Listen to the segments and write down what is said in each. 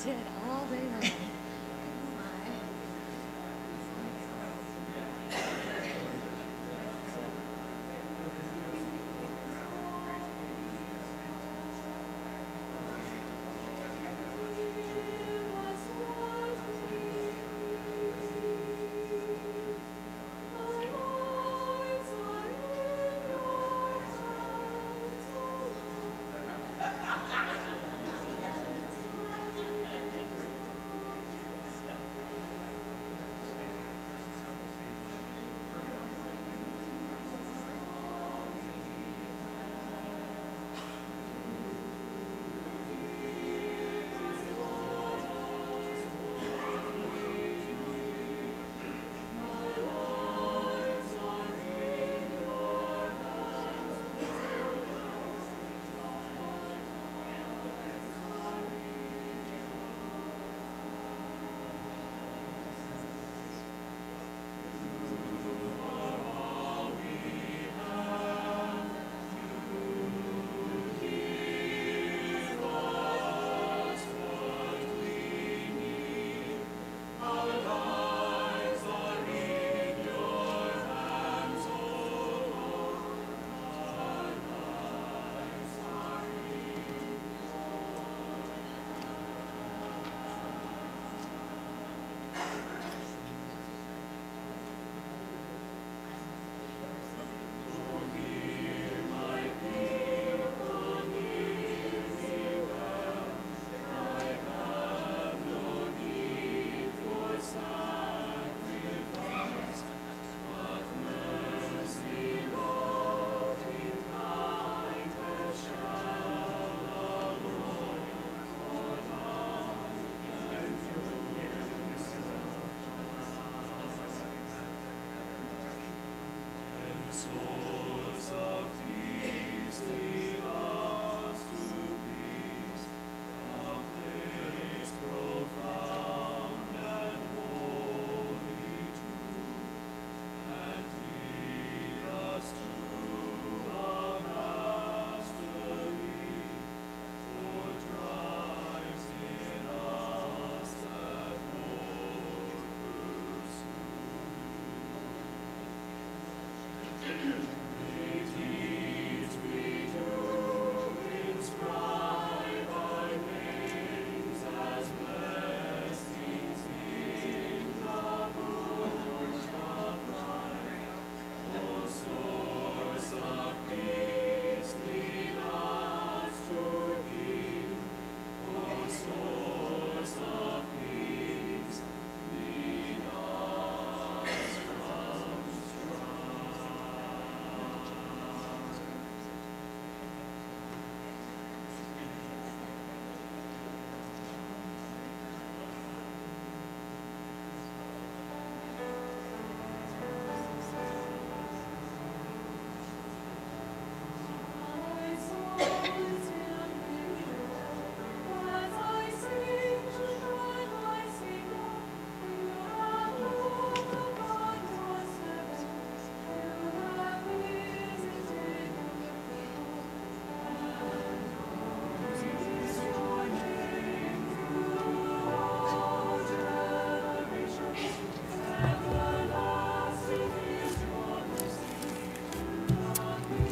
did all day long.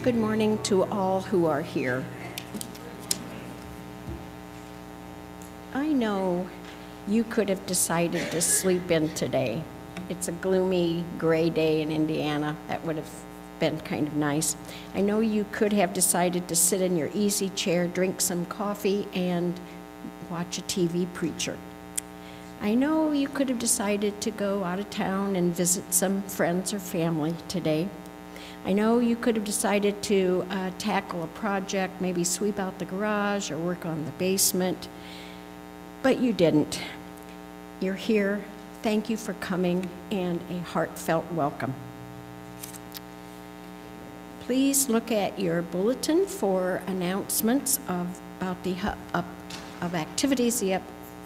Good morning to all who are here. I know you could have decided to sleep in today. It's a gloomy, gray day in Indiana. That would have been kind of nice. I know you could have decided to sit in your easy chair, drink some coffee, and watch a TV preacher. I know you could have decided to go out of town and visit some friends or family today. I know you could have decided to tackle a project, maybe sweep out the garage or work on the basement, but you didn't. You're here. Thank you for coming, and a heartfelt welcome. Please look at your bulletin for announcements about the of activities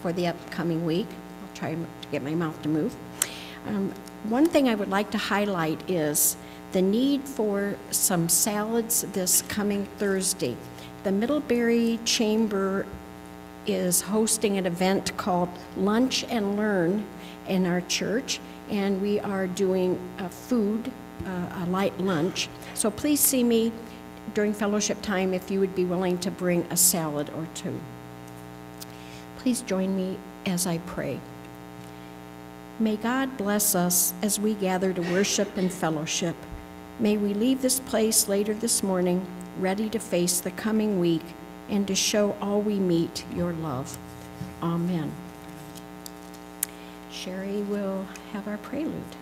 for the upcoming week. I'll try to get my mouth to move. One thing I would like to highlight is the need for some salads this coming Thursday. The Middlebury Chamber is hosting an event called Lunch and Learn in our church, and we are doing a light lunch. So please see me during fellowship time if you would be willing to bring a salad or two. Please join me as I pray. May God bless us as we gather to worship and fellowship. May we leave this place later this morning ready to face the coming week and to show all we meet your love. Amen. Sherry will have our prelude.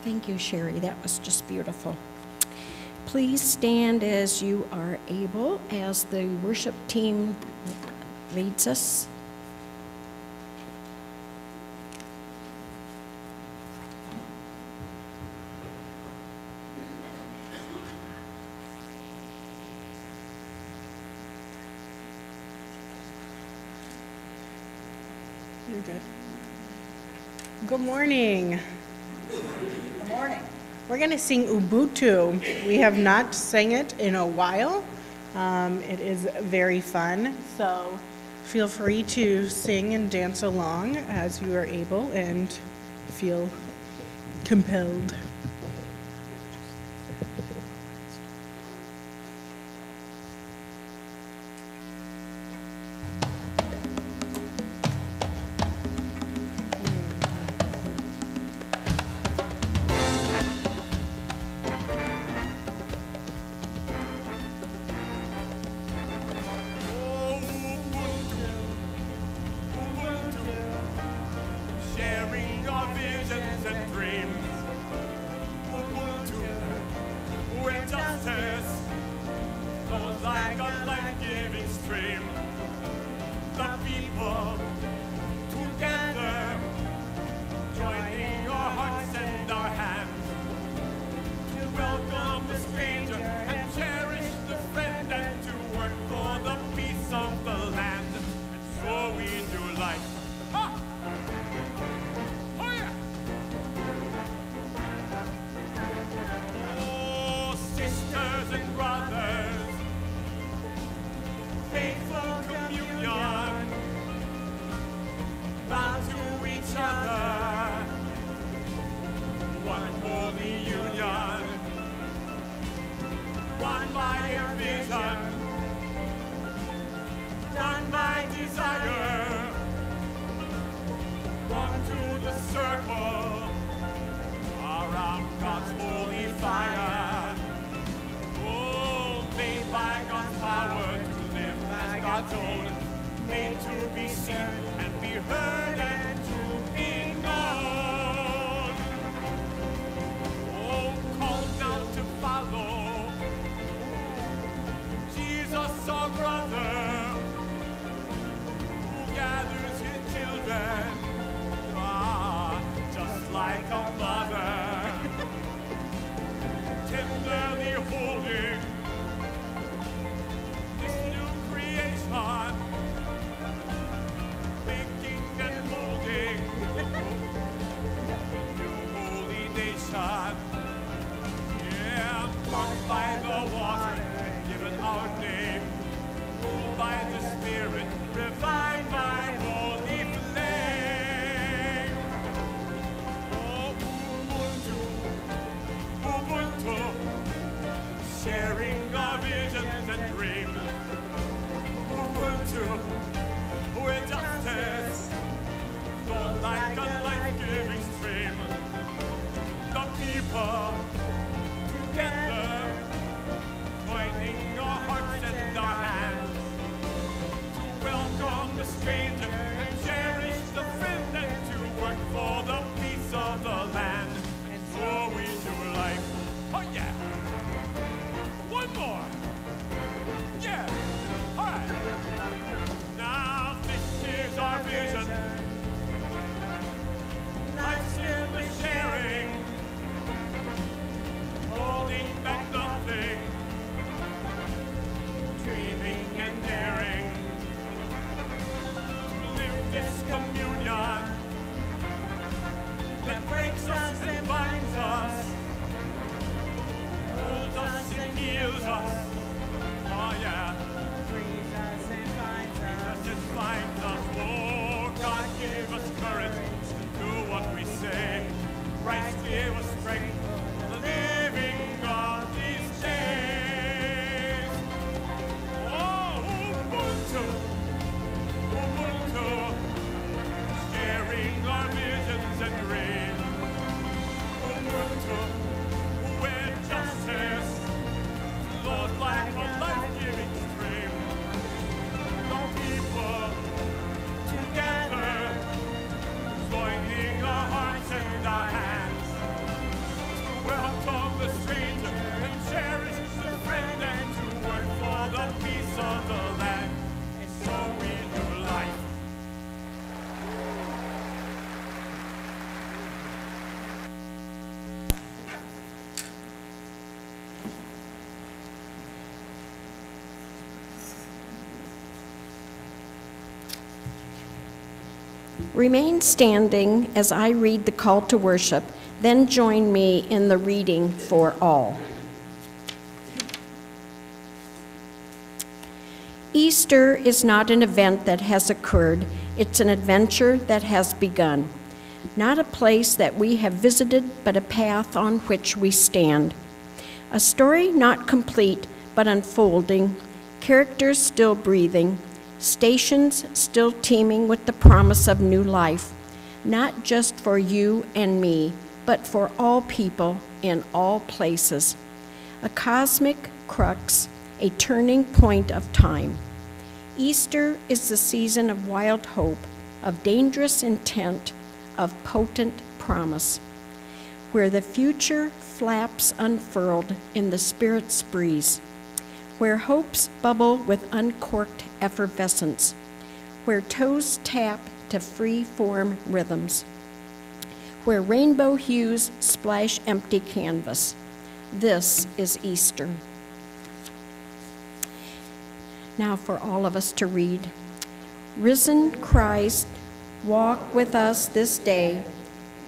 Thank you, Sherry. That was just beautiful. Please stand as you are able as the worship team leads us. You're good. Good morning. Good morning. We're going to sing Ubuntu. We have not sang it in a while. It is very fun, so feel free to sing and dance along as you are able and feel compelled. Sharing our visions and dreams. us courage to do what we say. Christ gave us strength, the living God these days. Oh, Ubuntu, Ubuntu, sharing our visions and dreams. Ubuntu, where justice flows like a life-giving stream. The people together, joining our hearts and our hands, to welcome the stranger and cherish the friend, and to work for the peace of the land. And so we do life. Remain standing as I read the call to worship, then join me in the reading for all. Easter is not an event that has occurred, it's an adventure that has begun. Not a place that we have visited, but a path on which we stand. A story not complete, but unfolding, characters still breathing, stations still teeming with the promise of new life, not just for you and me, but for all people in all places. A cosmic crux, a turning point of time. Easter is the season of wild hope, of dangerous intent, of potent promise, where the future flaps unfurled in the Spirit's breeze, where hopes bubble with uncorked effervescence, where toes tap to free-form rhythms, where rainbow hues splash empty canvas. This is Easter. Now for all of us to read. Risen Christ, walk with us this day.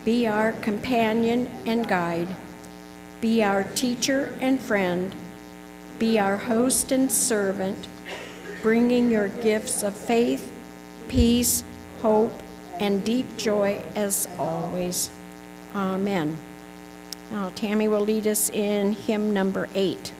Be our companion and guide. Be our teacher and friend. Be our host and servant, bringing your gifts of faith, peace, hope, and deep joy as always. Amen. Now, Tammy will lead us in hymn number 8.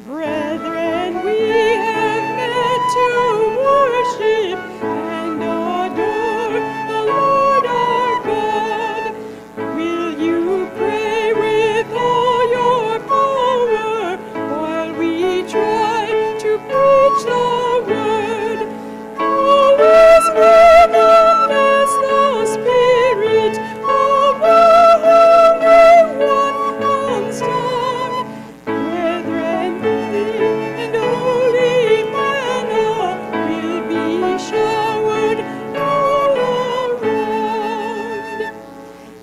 Brethren, we have met to worship and adore the Lord our God. Will you pray with all your power while we try to preach the word? Always manifest the Spirit of the Holy One on star. Brethren, and holy manna will be showered all around.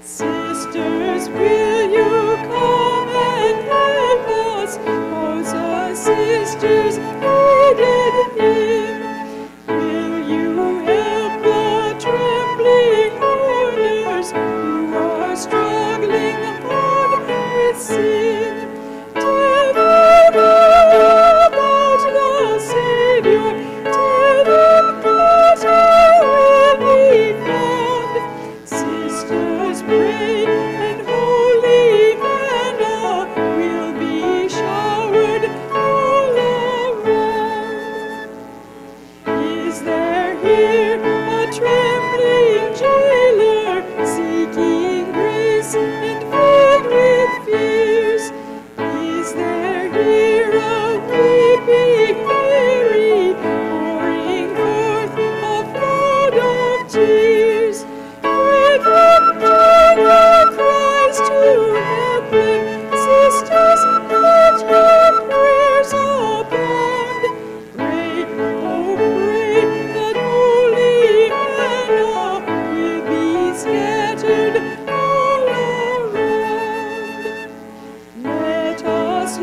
Sisters, will you come and help us, cause us sisters needed here? Will you help the trembling mourners who are struggling hard with sin? Tell them all about the Savior. Tell them that He will be found. Sisters, pray, and holy manna will be showered all around. Is there here a trembling jailer seeking grace and filled with fears?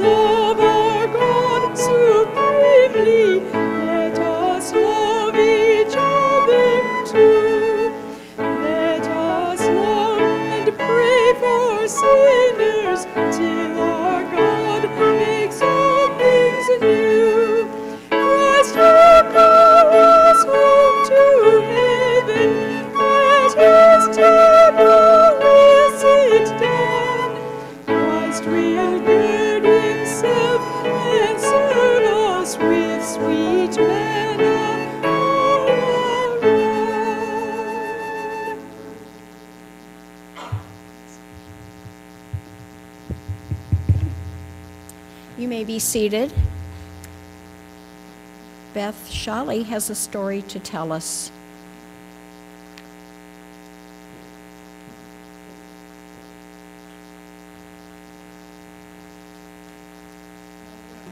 love our God supremely. Let us love each other too. Let us love and pray for sinners till our God makes all things new. Christ will call us home to heaven. At his table we'll sit down. Christ will gird himself and serve us with sweet manna all around. You may be seated. Beth Shawley has a story to tell us.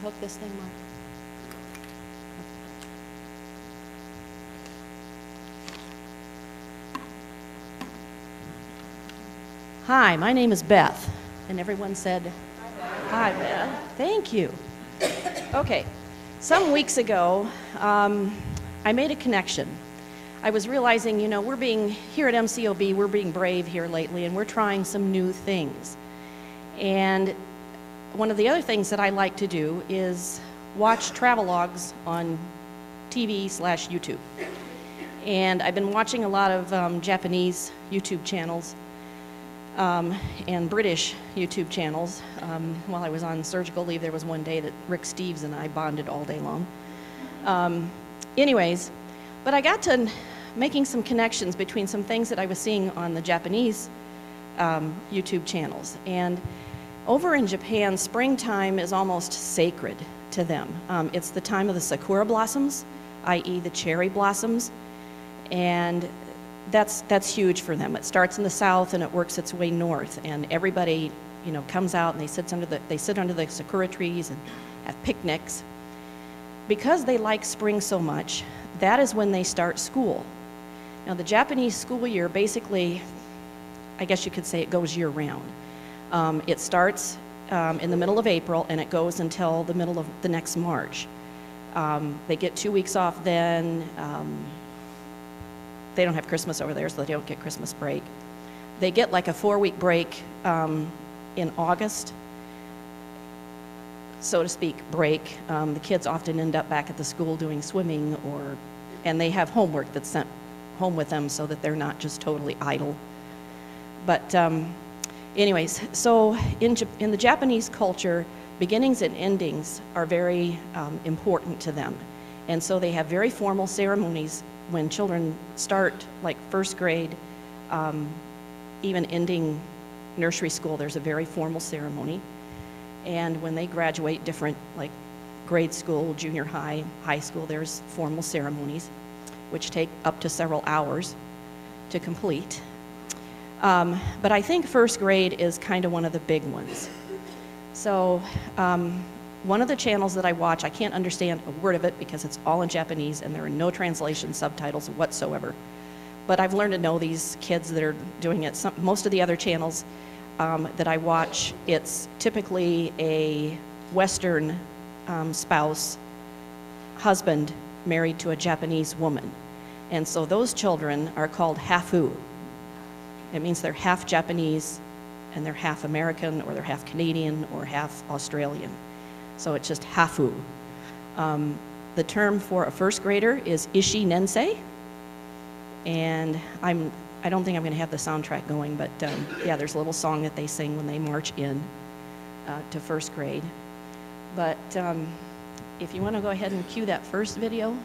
Hook this thing, Mark. Hi, my name is Beth, and everyone said, hi, Beth. Thank you. Okay, some weeks ago, I made a connection. I was realizing, you know, here at MCOB, we're being brave here lately, and we're trying some new things. And one of the other things that I like to do is watch travelogues on TV/YouTube. And I've been watching a lot of Japanese YouTube channels and British YouTube channels. While I was on surgical leave, there was one day that Rick Steves and I bonded all day long. Anyways, but I got to making some connections between some things that I was seeing on the Japanese YouTube channels. And over in Japan, springtime is almost sacred to them. It's the time of the sakura blossoms, i.e. the cherry blossoms, and that's huge for them. It starts in the south and it works its way north, and everybody, you know, comes out and they sit under the sakura trees and have picnics. Because they like spring so much, that is when they start school. Now the Japanese school year basically, I guess you could say it goes year round. It starts in the middle of April and it goes until the middle of the next March. They get 2 weeks off then. They don't have Christmas over there, so they don't get Christmas break. They get like a 4-week break in August, so to speak, break. The kids often end up back at the school doing swimming, and they have homework that's sent home with them so that they're not just totally idle. But anyways, so in the Japanese culture, beginnings and endings are very important to them. And so they have very formal ceremonies when children start, like first grade, even ending nursery school, there's a very formal ceremony. And when they graduate different, like grade school, junior high, high school, there's formal ceremonies, which take up to several hours to complete. But I think first grade is kind of one of the big ones. So one of the channels that I watch, I can't understand a word of it because it's all in Japanese and there are no translation subtitles whatsoever. But I've learned to know these kids that are doing it. Most of the other channels that I watch, it's typically a Western spouse, husband married to a Japanese woman. And so those children are called hafu. It means they're half Japanese and they're half American, or they're half Canadian, or half Australian. So it's just hafu. The term for a first grader is ishi nensei. And I don't think I'm going to have the soundtrack going, but yeah, there's a little song that they sing when they march in to first grade. But if you want to go ahead and cue that first video.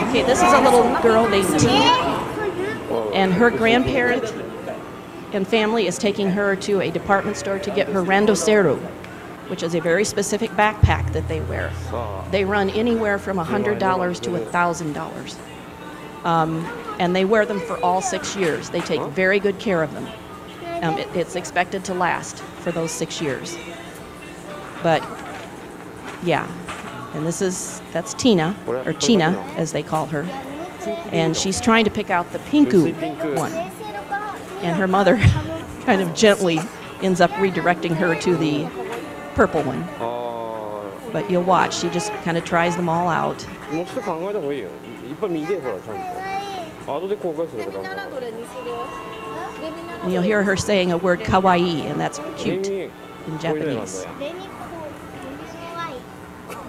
Okay, this is a little girl named Tina, and her grandparent and family is taking her to a department store to get her randoseru, which is a very specific backpack that they wear. They run anywhere from $100 to $1,000. And they wear them for all 6 years. They take very good care of them. It's expected to last for those 6 years. But yeah, and that's Tina, or China as they call her. And she's trying to pick out the pinku one. And her mother kind of gently ends up redirecting her to the purple one. あ But you'll watch, she just kind of tries them all out. あ、もうちょっと考えた方がいいよ。いっぱい見てほらちゃんと。後で後悔するから。 And you'll hear her saying a word kawaii, and that's レ cute ミ in こういうのなん Japanese. だ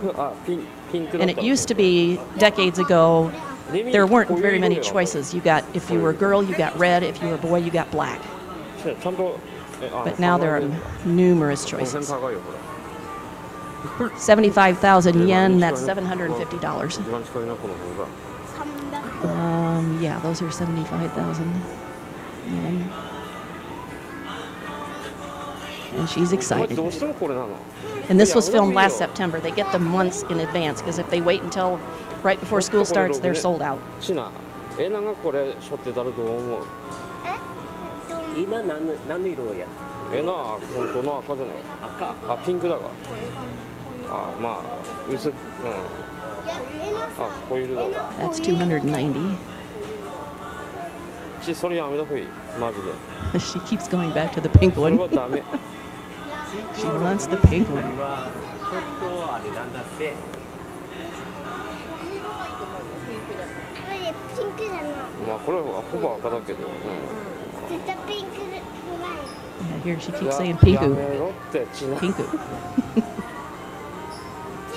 よ。あ、ピンクだ And った it used to be decades ago, レミ there weren't こういう very 色 many よ choices. You got, if you were a girl, you got red. If you were a boy, you got black. ちゃんと。あ But now there are 考えて numerous この辺 choices. 高いよほら。 75,000 yen, that's $750. 一番近いなこの方が。 Yeah, those are 75,000 yen. And she's これ excited. どうしてもこれなの。 And this was いや filmed 俺もいいよ last September. They get them months in advance because if they wait until right before school starts, they're sold out. シナ、なんかこれ背負ってたらどう思う？今何の色をやなあ、本当の赤じゃない。赤あ、ピンクだが。あ、まあ薄、あ、こういう色だが。 That's 290. それやめた方がいい、マジで。 She keeps going back to the pink それ one. はダメ。 She wants the pink one. はちょっとあれなんだって ピンクじゃない。まあこれはほぼ赤だけど。絶対ピンクじゃない。 Yeah, here she や keeps saying や pinku. めろってチナ。 Pinku.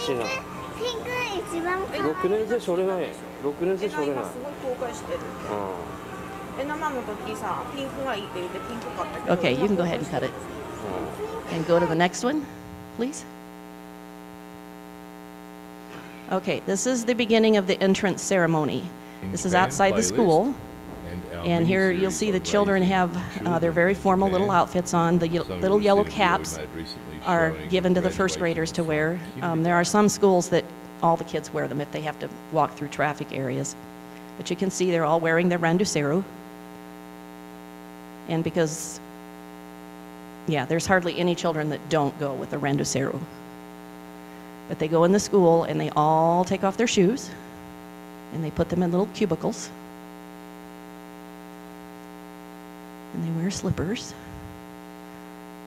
チナ。ピンクが一番可愛い。 6年生しょれない。6年生しょれない。すごい後悔してる。う生の時さ、ピンクがいいって言ってピンク買ったけど。 Okay, you can go ahead and cut it. ん。 And go to the next one, please. Okay, this is the beginning of the entrance ceremony. This is outside the school. And here you'll see the children have their very formal little outfits on. The little yellow caps are given to the first graders to wear. There are some schools that all the kids wear them if they have to walk through traffic areas. But you can see they're all wearing their randuseru. And because, yeah, there's hardly any children that don't go with the randuseru. But they go in the school and they all take off their shoes and they put them in little cubicles. And they wear slippers.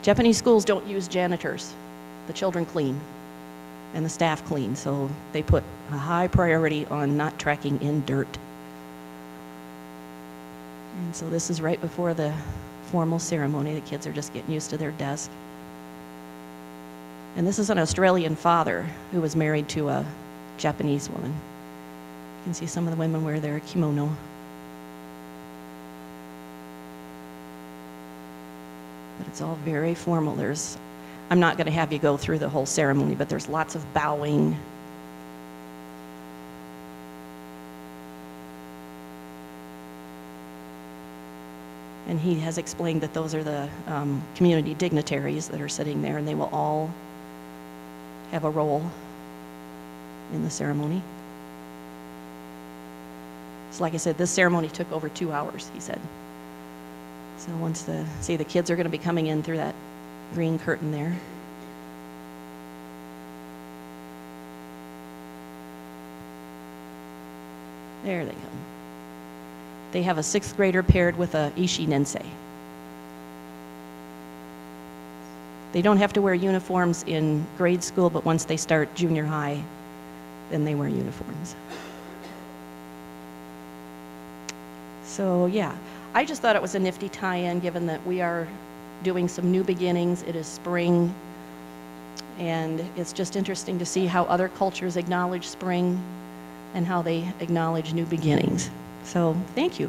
Japanese schools don't use janitors. The children clean and the staff clean, so they put a high priority on not tracking in dirt. And so this is right before the formal ceremony. The kids are just getting used to their desk. And this is an Australian father who was married to a Japanese woman. You can see some of the women wear their kimono. But it's all very formal. I'm not going to have you go through the whole ceremony, but there's lots of bowing. And he has explained that those are the community dignitaries that are sitting there, and they will all have a role in the ceremony. So like I said, this ceremony took over 2 hours, he said. So once the kids are going to be coming in through that green curtain there. There they come. They have a 6th grader paired with a Ishi Nensei. They don't have to wear uniforms in grade school, but once they start junior high, then they wear uniforms. So yeah, I just thought it was a nifty tie-in given that we are doing some new beginnings. It is spring, and it's just interesting to see how other cultures acknowledge spring and how they acknowledge new beginnings. So thank you.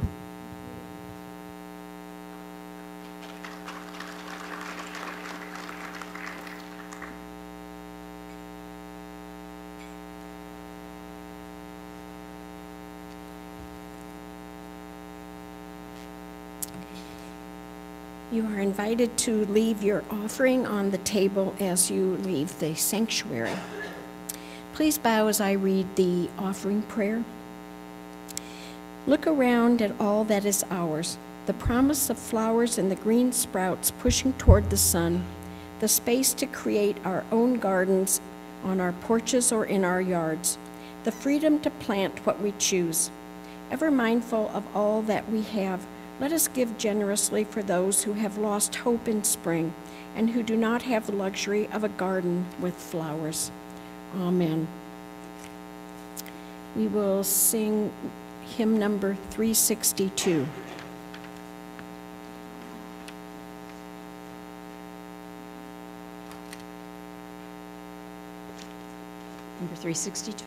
You are invited to leave your offering on the table as you leave the sanctuary. Please bow as I read the offering prayer. Look around at all that is ours, the promise of flowers and the green sprouts pushing toward the sun, the space to create our own gardens on our porches or in our yards, the freedom to plant what we choose. Ever mindful of all that we have, let us give generously for those who have lost hope in spring and who do not have the luxury of a garden with flowers. Amen. We will sing hymn number 362. Number 362.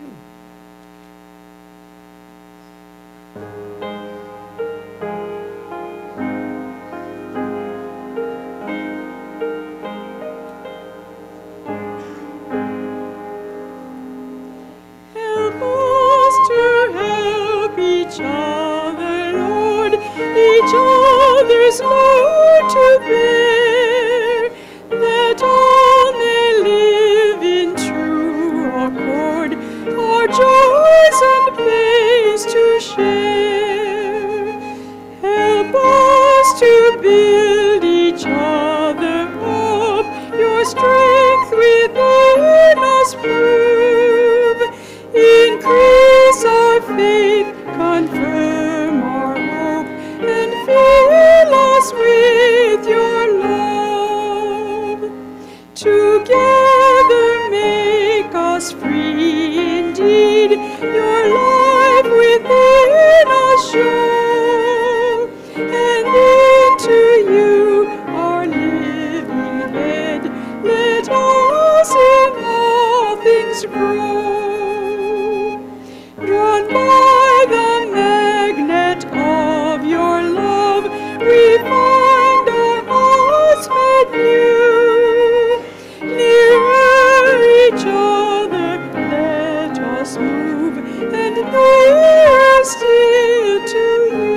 Help us to help each other, Lord, each other's load to bear, that all may live in true accord, our joys and pains to share. Help us to build each other up, your strength within us prove. Increase our faith, confirm our hope, and fill us with your love. Together make us free indeed, your life within us show, and into you, our living head, let us in all things grow. Drawn by the magnet of your love, we find our hearts made new. Nearer each other, let us move, and nearer still to you.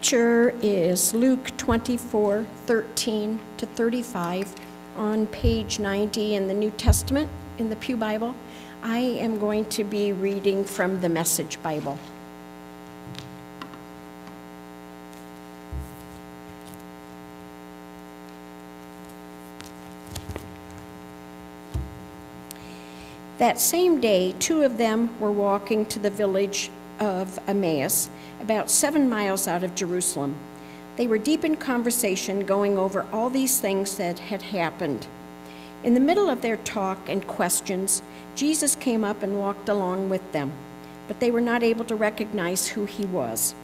Scripture is Luke 24:13 to 35 on page 90 in the New Testament in the Pew Bible. I am going to be reading from the Message Bible. That same day, two of them were walking to the village of Emmaus, about 7 miles out of Jerusalem. They were deep in conversation, going over all these things that had happened. In the middle of their talk and questions, Jesus came up and walked along with them, but they were not able to recognize who he was.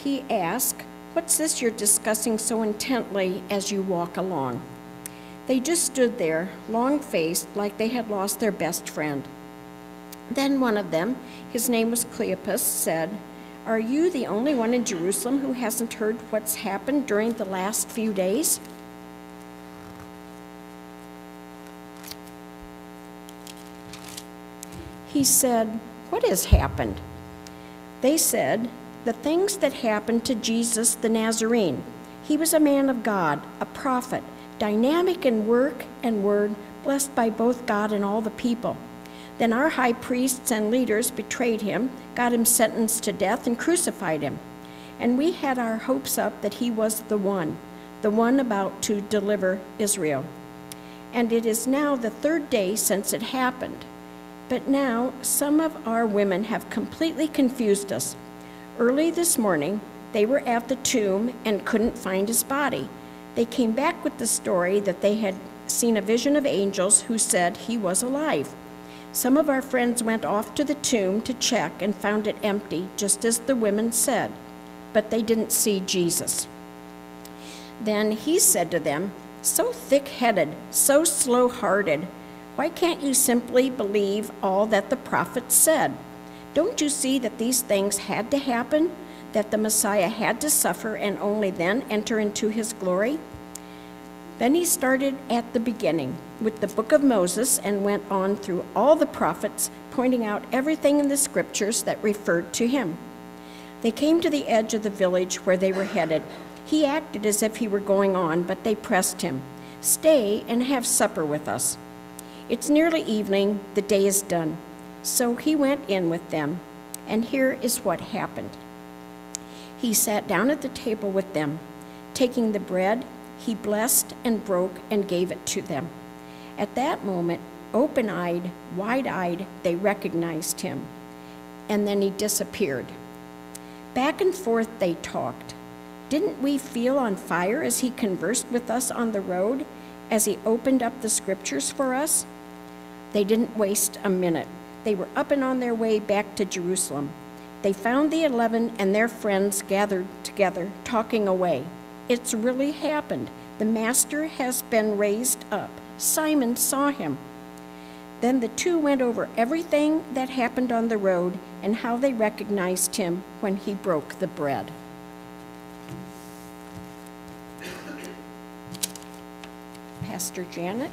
He asked, "What's this you're discussing so intently as you walk along?" They just stood there, long-faced, like they had lost their best friend. Then one of them, his name was Cleopas, said, "Are you the only one in Jerusalem who hasn't heard what's happened during the last few days?" He said, "What has happened?" They said, "The things that happened to Jesus the Nazarene. He was a man of God, a prophet, dynamic in work and word, blessed by both God and all the people. Then our high priests and leaders betrayed him, got him sentenced to death, and crucified him. And we had our hopes up that he was the one about to deliver Israel. And it is now the 3rd day since it happened. But now some of our women have completely confused us. Early this morning, they were at the tomb and couldn't find his body. They came back with the story that they had seen a vision of angels who said he was alive. Some of our friends went off to the tomb to check and found it empty, just as the women said, but they didn't see Jesus." Then he said to them, "So thick-headed, so slow-hearted, why can't you simply believe all that the prophets said? Don't you see that these things had to happen, that the Messiah had to suffer and only then enter into his glory?" Then he started at the beginning with the book of Moses and went on through all the prophets, pointing out everything in the scriptures that referred to him. They came to the edge of the village where they were headed. He acted as if he were going on, but they pressed him, "Stay and have supper with us." "It's nearly evening, the day is done." So he went in with them, and here is what happened. He sat down at the table with them. Taking the bread, he blessed and broke and gave it to them. At that moment, open-eyed, wide-eyed, they recognized him. And then he disappeared. Back and forth they talked. Didn't we feel on fire as he conversed with us on the road, as he opened up the scriptures for us? They didn't waste a minute. They were up and on their way back to Jerusalem. They found the 11 and their friends gathered together, talking away. It's really happened. The Master has been raised up. Simon saw him. Then the two went over everything that happened on the road and how they recognized him when he broke the bread. Pastor Janet.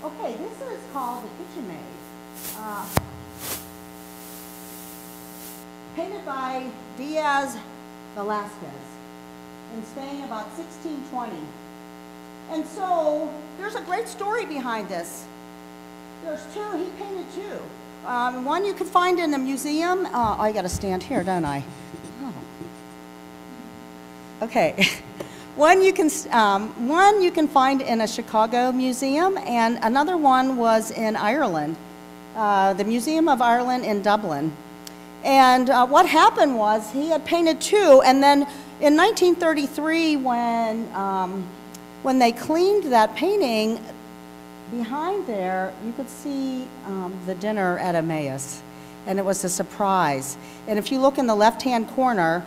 Okay, this is called The Kitchen Maid. Painted by Diaz Velasquez in Spain about 1620. And so there's a great story behind this. There's two, he painted two. One you can find in a museum. I gotta stand here, don't I? Oh. Okay. One you can find in a Chicago museum, and another one was in Ireland, the Museum of Ireland in Dublin. And what happened was he had painted two, and then in 1933, when they cleaned that painting, behind there you could see the dinner at Emmaus, and it was a surprise. And if you look in the left-hand corner,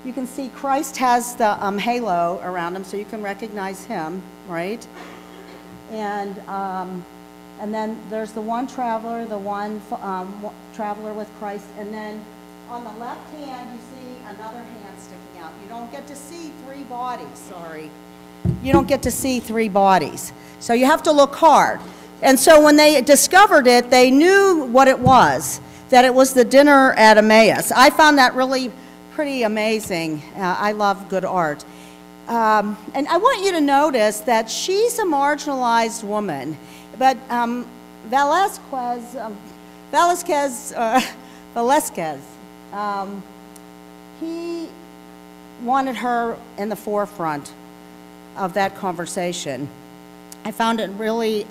you can see Christ has the halo around him, so you can recognize him, right? And then there's the one traveler, traveler with Christ, and then on the left hand you see another hand sticking out. You don't get to see three bodies, sorry. You don't get to see three bodies. So you have to look hard. And so when they discovered it, they knew what it was, that it was the dinner at Emmaus. I found that really pretty amazing. I love good art. And I want you to notice that she's a marginalized woman, but Velasquez, he wanted her in the forefront of that conversation. I found it really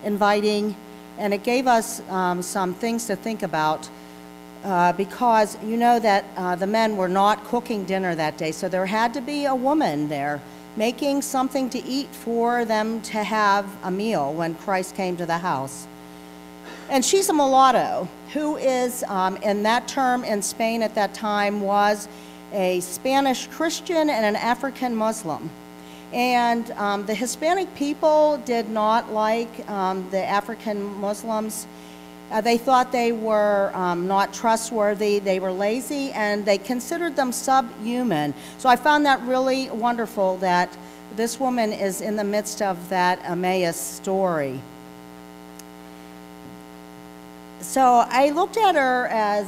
inviting, and it gave us some things to think about. Because you know that the men were not cooking dinner that day, so there had to be a woman there making something to eat for them to have a meal when Christ came to the house. And she's a mulatto, who is, in that term in Spain at that time, was a Spanish Christian and an African Muslim. And the Hispanic people did not like the African Muslims. They thought they were not trustworthy, they were lazy, and they considered them subhuman. So I found that really wonderful that this woman is in the midst of that Emmaus story. So I looked at her as,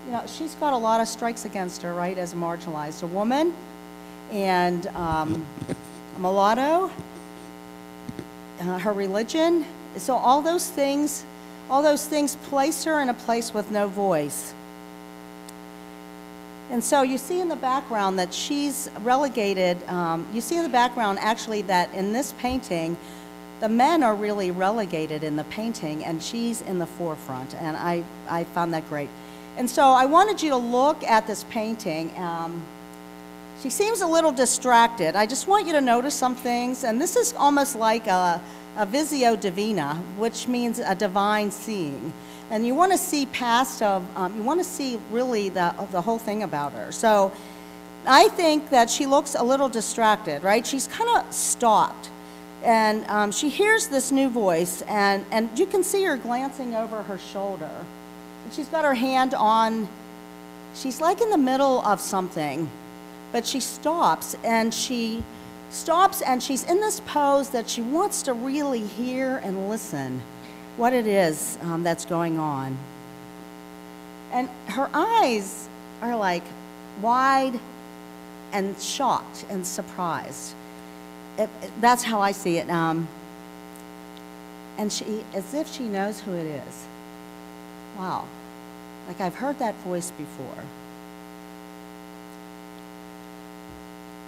you know, she's got a lot of strikes against her, right, as marginalized. A woman and a mulatto her religion. So all those things place her in a place with no voice. And so you see in the background that she's relegated. You see in the background actually that in this painting, the men are really relegated in the painting, and she's in the forefront, and I found that great. And so I wanted you to look at this painting. She seems a little distracted. I just want you to notice some things, and this is almost like a visio divina, which means a divine seeing. And you want to see past you want to see really the whole thing about her. So I think that she looks a little distracted, right? She's kind of stopped. And she hears this new voice, and you can see her glancing over her shoulder. And she's got her hand on, she's like in the middle of something, but she stops, and she's in this pose that she wants to really hear and listen what it is that's going on. And her eyes are like wide and shocked and surprised. That's how I see it. And she, as if she knows who it is. Wow. Like I've heard that voice before.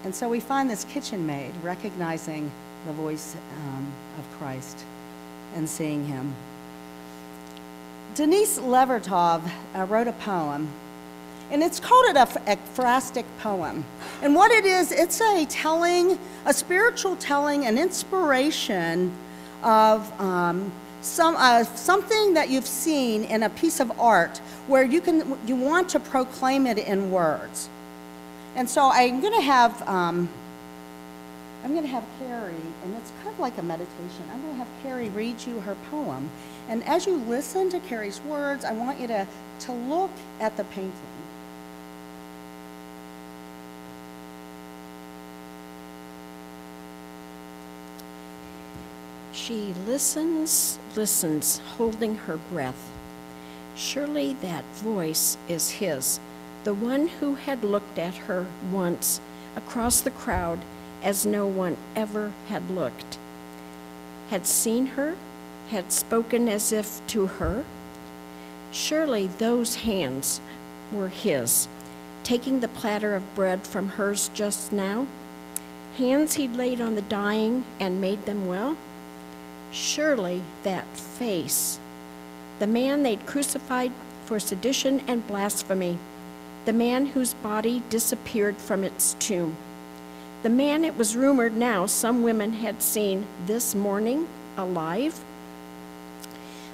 And so we find this kitchen maid recognizing the voice of Christ and seeing him. Denise Levertov wrote a poem, and it's called a ekphrastic poem. And what it is, it's a telling, a spiritual telling, an inspiration of something that you've seen in a piece of art where you want to proclaim it in words. And so I'm going to have Carrie, and it's kind of like a meditation. I'm going to have Carrie read you her poem. And as you listen to Carrie's words, I want you to look at the painting. She listens, holding her breath. Surely that voice is his, the one who had looked at her once across the crowd as no one ever had looked, had seen her, had spoken as if to her. Surely those hands were his, taking the platter of bread from hers just now, hands he'd laid on the dying and made them well. Surely that face, the man they'd crucified for sedition and blasphemy, the man whose body disappeared from its tomb, the man it was rumored now some women had seen this morning alive.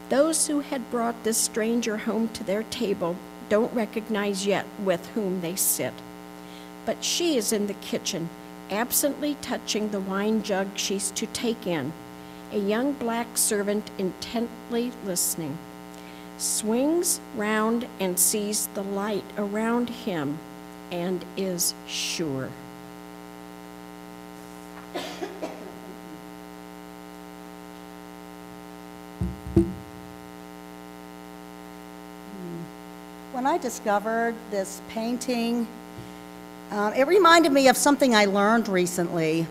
Those who had brought this stranger home to their table don't recognize yet with whom they sit. But she is in the kitchen, absently touching the wine jug she's to take in, a young black servant intently listening, swings round and sees the light around him and is sure. When I discovered this painting, it reminded me of something I learned recently.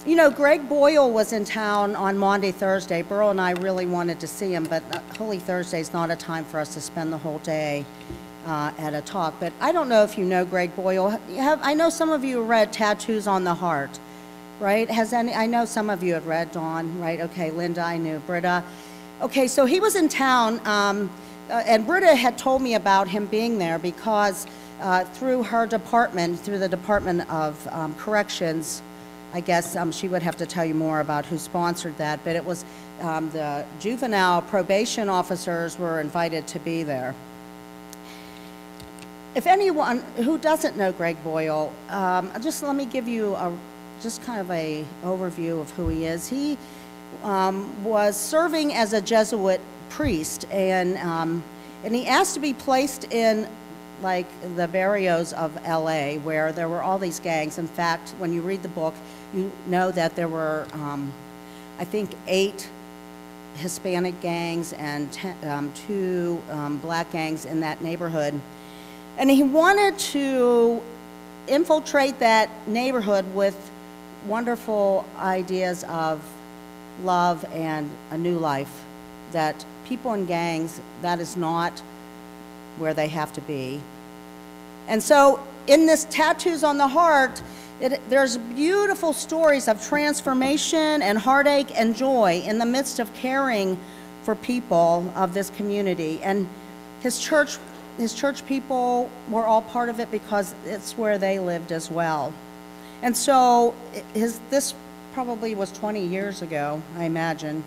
You know, Greg Boyle was in town on Maundy Thursday. Burl and I really wanted to see him, but Holy Thursday is not a time for us to spend the whole day at a talk. But I don't know if you know Greg Boyle. I know some of you read Tattoos on the Heart, right? I know some of you have read Dawn, right? Okay, Linda, I knew. Britta. Okay, so he was in town, and Britta had told me about him being there because through her department, through the Department of Corrections, I guess she would have to tell you more about who sponsored that, but it was the juvenile probation officers were invited to be there. If anyone who doesn't know Greg Boyle, just let me give you just kind of a overview of who he is. He was serving as a Jesuit priest, and he asked to be placed in like the barrios of LA, where there were all these gangs. In fact, when you read the book, you know that there were, I think, 8 Hispanic gangs and 2 black gangs in that neighborhood. And he wanted to infiltrate that neighborhood with wonderful ideas of love, and a new life. That people in gangs, that is not where they have to be. And so in this Tattoos on the Heart, there's beautiful stories of transformation and heartache and joy in the midst of caring for people of this community. And his church people were all part of it because it's where they lived as well. And so this probably was 20 years ago, I imagine.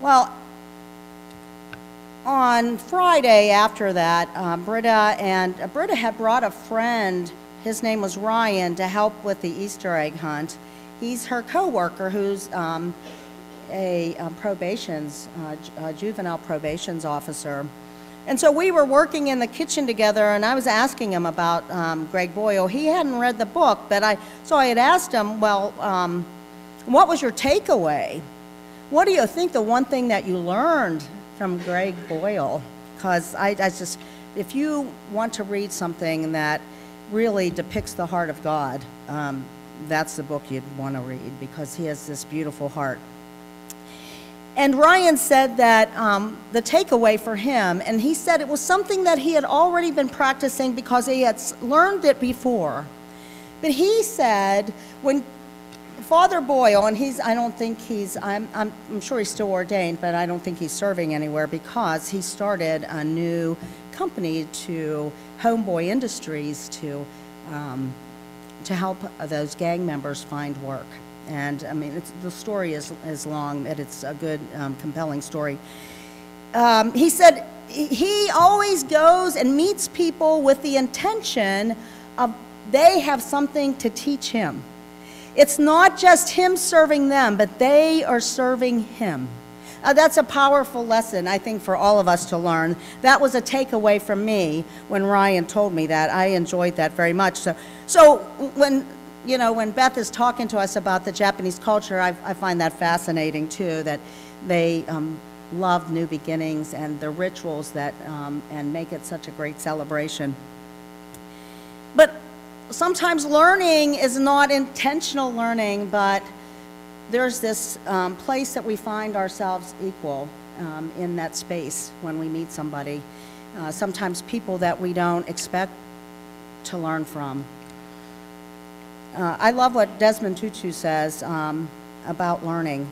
Well, on Friday after that, Britta had brought a friend, his name was Ryan, to help with the Easter egg hunt. He's her co-worker who's a juvenile probations officer. And so we were working in the kitchen together, and I was asking him about Greg Boyle. He hadn't read the book, but so I had asked him, well, what was your takeaway? What do you think the one thing that you learned from Greg Boyle? Because if you want to read something that really depicts the heart of God, that's the book you'd want to read, because he has this beautiful heart. And Ryan said that the takeaway for him, and he said it was something that he had already been practicing because he had learned it before. But he said when Father Boyle, and I'm sure he's still ordained, but I don't think he's serving anywhere because he started a new company to Homeboy Industries to help those gang members find work. And I mean, the story is long, but it's a good, compelling story. He said he always goes and meets people with the intention of they have something to teach him. It's not just him serving them, but they are serving him. That's a powerful lesson, I think, for all of us to learn. That was a takeaway from me when Ryan told me that. I enjoyed that very much. So when Beth is talking to us about the Japanese culture, I find that fascinating too, that they love new beginnings and the rituals that, and make it such a great celebration. But sometimes learning is not intentional learning, but there's this place that we find ourselves equal in that space when we meet somebody. Sometimes people that we don't expect to learn from. I love what Desmond Tutu says about learning,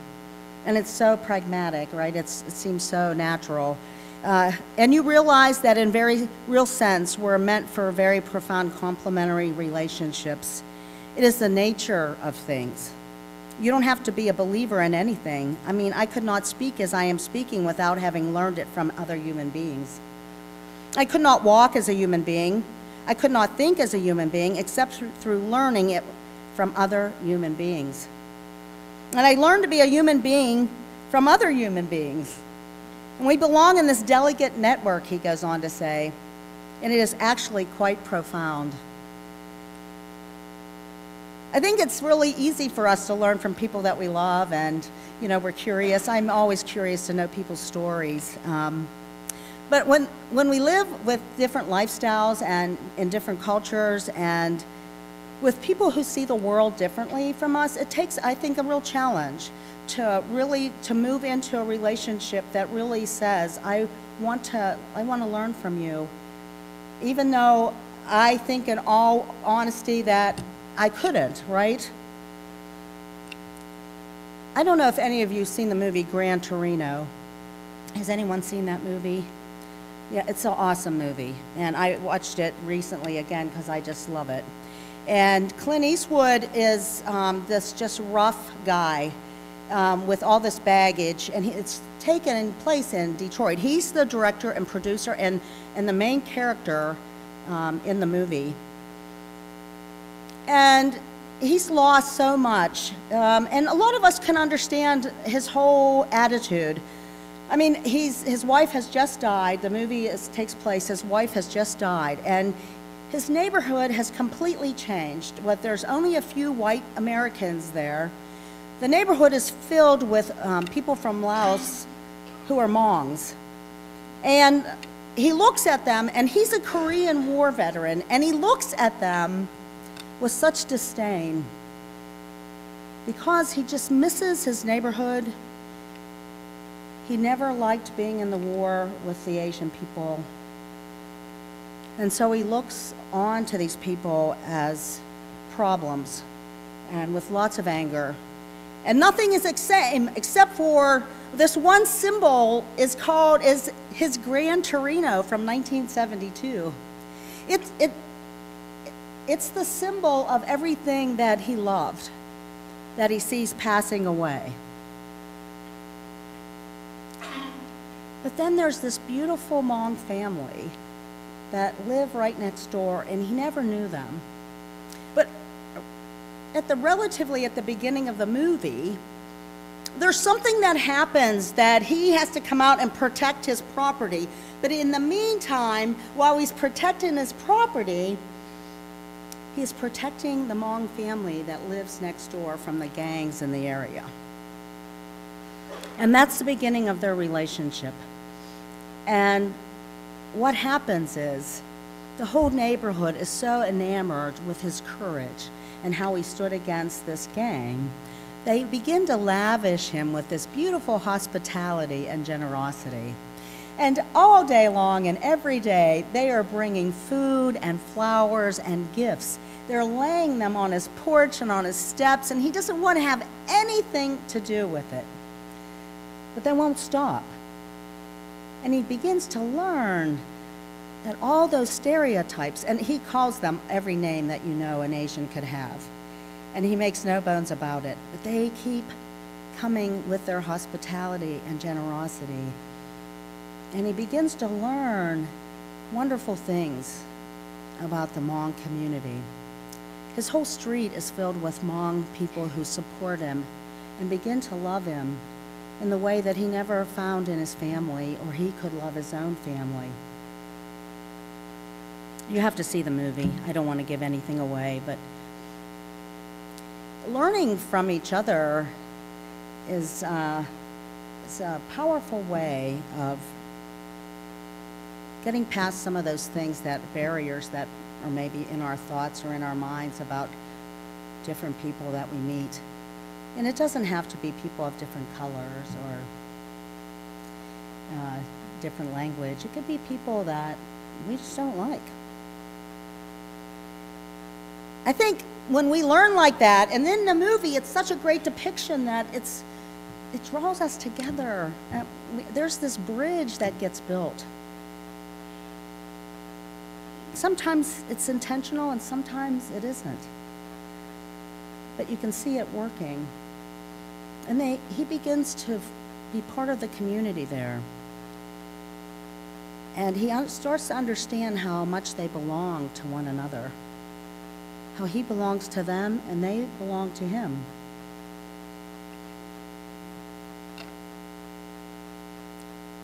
and it's so pragmatic, right? It seems so natural. And you realize that in very real sense, we're meant for very profound complementary relationships. It is the nature of things. You don't have to be a believer in anything. I mean, I could not speak as I am speaking without having learned it from other human beings. I could not walk as a human being. I could not think as a human being except through learning it from other human beings. And I learned to be a human being from other human beings. And we belong in this delicate network, he goes on to say, and it is actually quite profound. I think it's really easy for us to learn from people that we love, and we're curious. I'm always curious to know people's stories. But when we live with different lifestyles and in different cultures and with people who see the world differently from us, it takes, I think, a real challenge to move into a relationship that really says, I want to learn from you, even though I think in all honesty that I couldn't, right? I don't know if any of you have seen the movie Gran Torino. Has anyone seen that movie? Yeah, it's an awesome movie, and I watched it recently again because I just love it. And Clint Eastwood is this just rough guy with all this baggage, and it's taken place in Detroit. He's the director and producer and the main character in the movie. And he's lost so much, and a lot of us can understand his whole attitude. I mean, his wife has just died. The movie takes place, his wife has just died, and his neighborhood has completely changed. But there's only a few white Americans there. The neighborhood is filled with people from Laos who are Hmongs. And he looks at them, and he's a Korean War veteran, and he looks at them with such disdain. because he just misses his neighborhood. He never liked being in the war with the Asian people. And so he looks on to these people as problems and with lots of anger. And nothing is except for this one symbol is his Gran Torino from 1972. It's the symbol of everything that he loved, that he sees passing away. But then there's this beautiful Hmong family that live right next door, and he never knew them. But relatively at the beginning of the movie, there's something that happens that he has to come out and protect his property. But in the meantime, while he's protecting his property, he's protecting the Hmong family that lives next door from the gangs in the area. And that's the beginning of their relationship. And what happens is the whole neighborhood is so enamored with his courage and how he stood against this gang. They begin to lavish him with this beautiful hospitality and generosity. And all day long and every day, they are bringing food and flowers and gifts. They're laying them on his porch and on his steps, and he doesn't want to have anything to do with it. But they won't stop. And he begins to learn that all those stereotypes, and he calls them every name that you know an Asian could have, and he makes no bones about it, but they keep coming with their hospitality and generosity. And he begins to learn wonderful things about the Hmong community. His whole street is filled with Hmong people who support him and begin to love him in the way that he never found in his family or he could love his own family. You have to see the movie. I don't want to give anything away, but learning from each other is a powerful way of getting past some of those things, that barriers that are maybe in our thoughts or in our minds about different people that we meet. And it doesn't have to be people of different colors or different language. It could be people that we just don't like. I think when we learn like that, and then the movie, it's such a great depiction that it draws us together. There's this bridge that gets built. Sometimes it's intentional and sometimes it isn't. But you can see it working. And he begins to be part of the community there. And he starts to understand how much they belong to one another. How he belongs to them and they belong to him.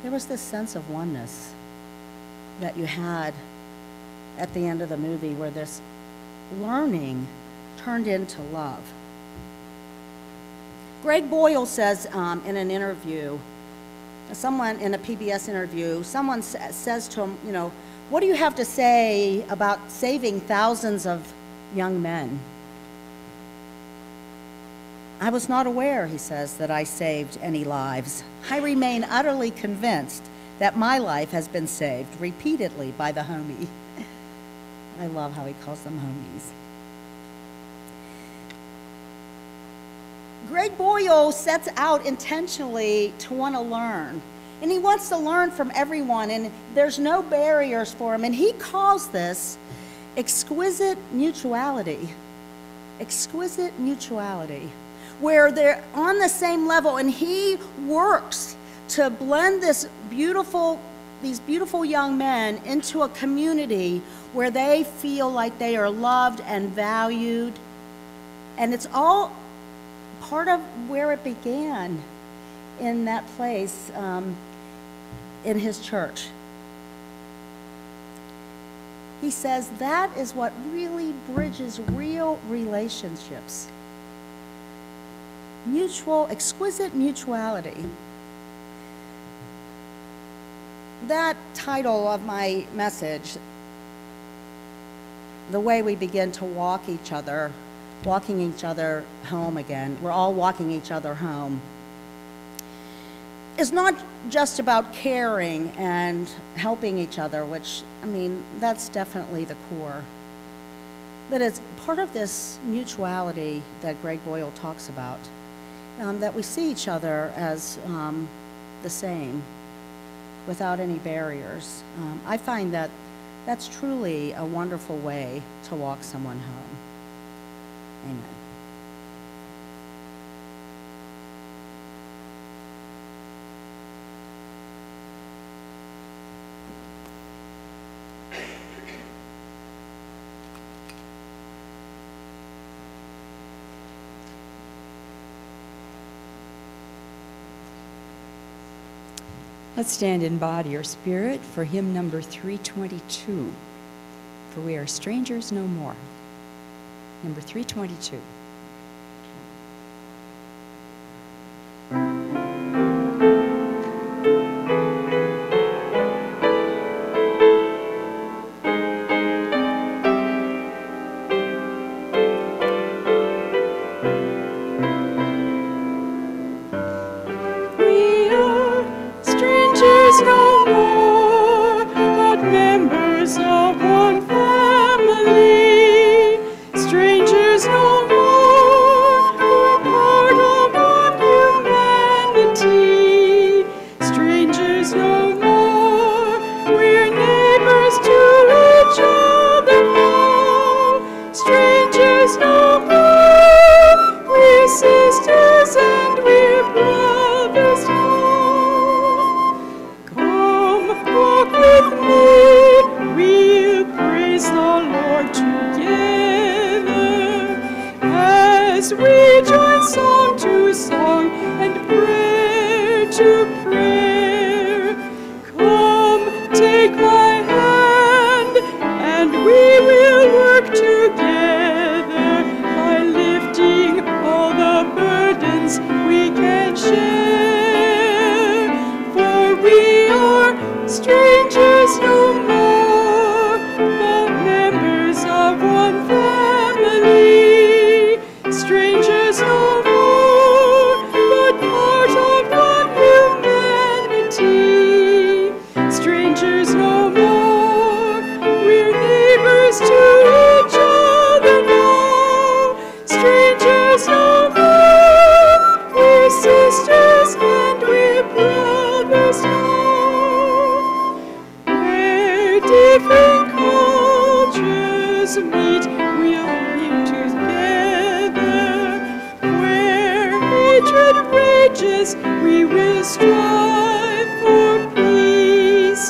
There was this sense of oneness that you had at the end of the movie where this learning turned into love. Greg Boyle says in an interview, someone in a PBS interview, someone says to him, you know, what do you have to say about saving thousands of young men? I was not aware, he says, that I saved any lives. I remain utterly convinced that my life has been saved repeatedly by the homie. I love how he calls them homies. Greg Boyle sets out intentionally to want to learn. And he wants to learn from everyone, and there's no barriers for him. And he calls this exquisite mutuality. Exquisite mutuality, where they're on the same level, and he works to blend these beautiful young men into a community where they feel like they are loved and valued. And it's all part of where it began in that place, in his church. He says that is what really bridges real relationships. Exquisite mutuality. That title of my message, the way we begin to walk each other walking each other home again. We're all walking each other home. It's not just about caring and helping each other, which, I mean, that's definitely the core. But it's part of this mutuality that Greg Boyle talks about, that we see each other as the same, without any barriers. I find that that's truly a wonderful way to walk someone home. Amen. Let's stand in body or spirit for hymn number 322, For We Are Strangers No More. Number 322. No more, but members of one family. Strangers no more, we're part of one humanity. Strangers no more, we're neighbors to each other now. Strangers no more, we're sisters and we're brothers now. Walk with me, we'll praise the Lord together as we join song to song and prayer to prayer. Come, take my hand, and we will work together by lifting all the burdens we can share. For we are strangers no more, but members of one family. Strangers no more, but part of one humanity. Strangers no more, we're neighbors to each other now. Strangers no more, we're sisters and we're brothers now. Different cultures meet, we'll bring together. Where hatred rages, we will strive for peace.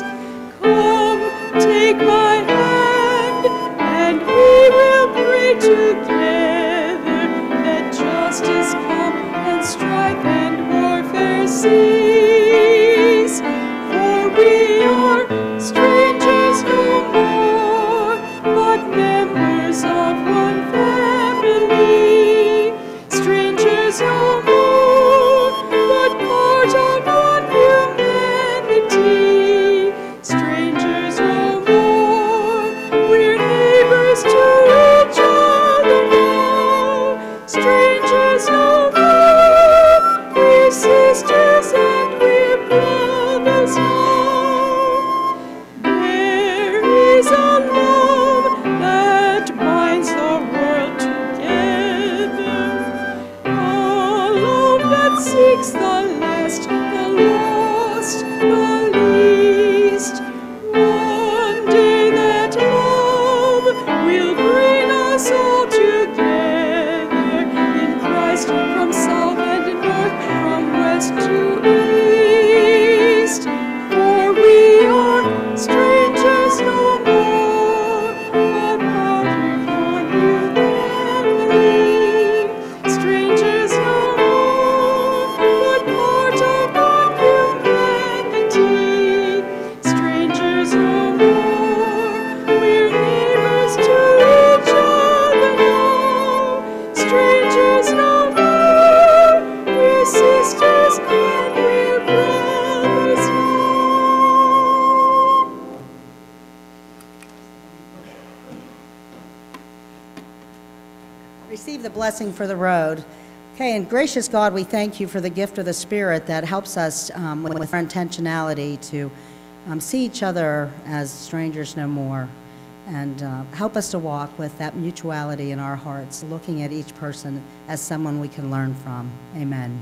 Come, take my hand, and we will pray together that justice come and strife and warfare cease. For we are strangers no more, but members of one family. Strangers no more, but part of one humanity. Strangers no more, we're neighbors to each other now. Strangers no more, we're sisters and we're brothers now. Is a love that binds the world together, a love that seeks the last, the lost, the least. One day that love will bring us all together in Christ, from south and north, from west to east. For we are strangers no more, but part of one humanity. Strangers no more, but part of one humanity. Strangers no more, we're neighbors to each other now. Strangers no more, we're sisters and receive the blessing for the road. Okay, and gracious God, we thank you for the gift of the Spirit that helps us with our intentionality to see each other as strangers no more, and help us to walk with that mutuality in our hearts, looking at each person as someone we can learn from. Amen.